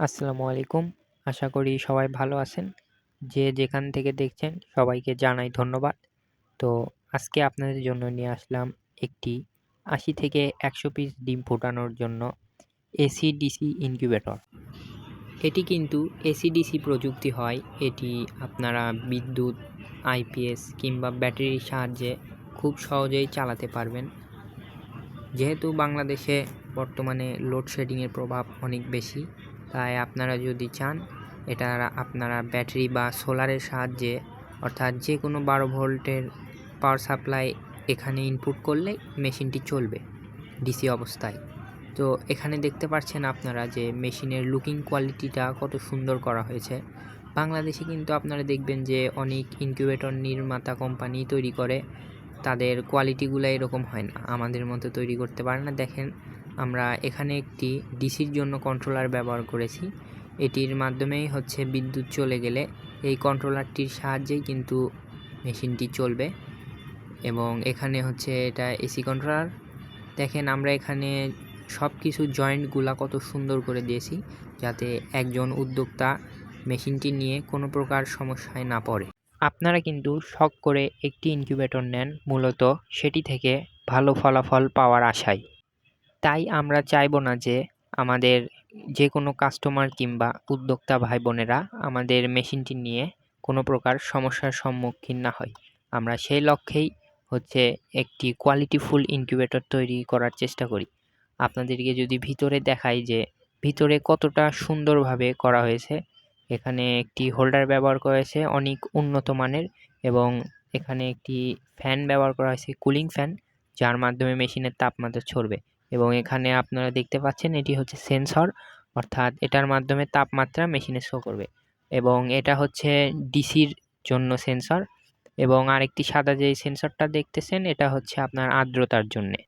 আসসালামু আলাইকুম। আশা করি সবাই ভালো আছেন। যে যেখান থেকে দেখছেন সবাইকে জানাই ধন্যবাদ। তো আজকে আপনাদের জন্য নিয়ে আসলাম একটি ৮০ থেকে ১০০ পিস ডিম ফোটানোর জন্য এসি-ডিসি ইনকিউবেটর। এটি কিন্তু এসি-ডিসি প্রযুক্তি হয়। এটি আপনারা বিদ্যুৎ, আইপিএস কিংবা ব্যাটারির সাহায্যে খুব সহজেই চালাতে পারবেন। যেহেতু বাংলাদেশে বর্তমানে লোডশেডিংয়ের প্রভাব অনেক বেশি, তাই আপনারা যদি চান এটা আপনারা ব্যাটারি বা সোলারের সাহায্যে অর্থাৎ যে কোনো 12 ভোল্টের পাওয়ার সাপ্লাই এখানে ইনপুট করলে মেশিনটি চলবে ডিসি অবস্থায়। তো এখানে দেখতে পাচ্ছেন আপনারা যে মেশিনের লুকিং কোয়ালিটিটা কত সুন্দর করা হয়েছে। বাংলাদেশে কিন্তু আপনারা দেখবেন যে অনেক ইনকিউবেটর নির্মাতা কোম্পানি তৈরি করে, তাদের কোয়ালিটিগুলো এরকম হয় না, আমাদের মতো তৈরি করতে পারে না। দেখেন আমরা এখানে একটি ডিসির জন্য কন্ট্রোলার ব্যবহার করেছি। এটির মাধ্যমেই হচ্ছে বিদ্যুৎ চলে গেলে এই কন্ট্রোলারটির সাহায্যেই কিন্তু মেশিনটি চলবে। এবং এখানে হচ্ছে এটা এসি কন্ট্রোলার। দেখেন আমরা এখানে সব কিছু জয়েন্টগুলা কত সুন্দর করে দিয়েছি, যাতে একজন উদ্যোক্তা মেশিনটি নিয়ে কোনো প্রকার সমস্যায় না পড়ে। আপনারা কিন্তু শখ করে একটি ইনকিউবেটর নেন মূলত সেটি থেকে ভালো ফলাফল পাওয়ার আশায়। তাই আমরা চাইব না যে আমাদের যে কোনো কাস্টমার কিংবা উদ্যোক্তা ভাই বোনেরা আমাদের মেশিনটি নিয়ে কোনো প্রকার সমস্যার সম্মুখীন না হয়। আমরা সেই লক্ষ্যেই হচ্ছে একটি কোয়ালিটিফুল ইনকিউবেটর তৈরি করার চেষ্টা করি। আপনাদেরকে যদি ভিতরে দেখাই যে ভিতরে কতটা সুন্দরভাবে করা হয়েছে। এখানে একটি হোল্ডার ব্যবহার করা হয়েছে অনেক উন্নত মানের, এবং এখানে একটি ফ্যান ব্যবহার করা হয়েছে, কুলিং ফ্যান, যার মাধ্যমে মেশিনের তাপমাত্রা ছড়বে। এবং এখানে আপনারা দেখতে পাচ্ছেন এটি হচ্ছে সেন্সর, অর্থাৎ এটার মাধ্যমে তাপমাত্রা মেশিনে শো করবে। এবং এটা হচ্ছে ডিসির জন্য সেন্সর, এবং আরেকটি সাদা যে সেন্সরটা দেখতেছেন এটা হচ্ছে আপনার আর্দ্রতার জন্যে।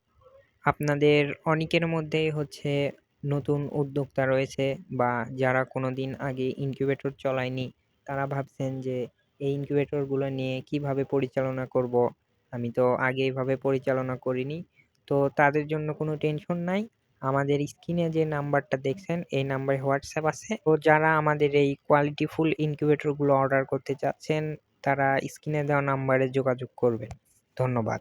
আপনাদের অনেকের মধ্যেই হচ্ছে নতুন উদ্যোক্তা রয়েছে বা যারা কোনোদিন আগে ইনকিউবেটর চলায়নি, তারা ভাবছেন যে এই ইনকিউবেটরগুলো নিয়ে কিভাবে পরিচালনা করব, আমি তো আগে এভাবে পরিচালনা করিনি। তো তাদের জন্য কোনো টেনশন নাই। আমাদের স্ক্রিনে যে নাম্বারটা দেখছেন এই নাম্বারে হোয়াটসঅ্যাপ আছে। তো যারা আমাদের এই কোয়ালিটিফুল ইনকিউবেটরগুলো অর্ডার করতে চাচ্ছেন তারা স্ক্রিনে দেওয়া নাম্বারে যোগাযোগ করবেন। ধন্যবাদ।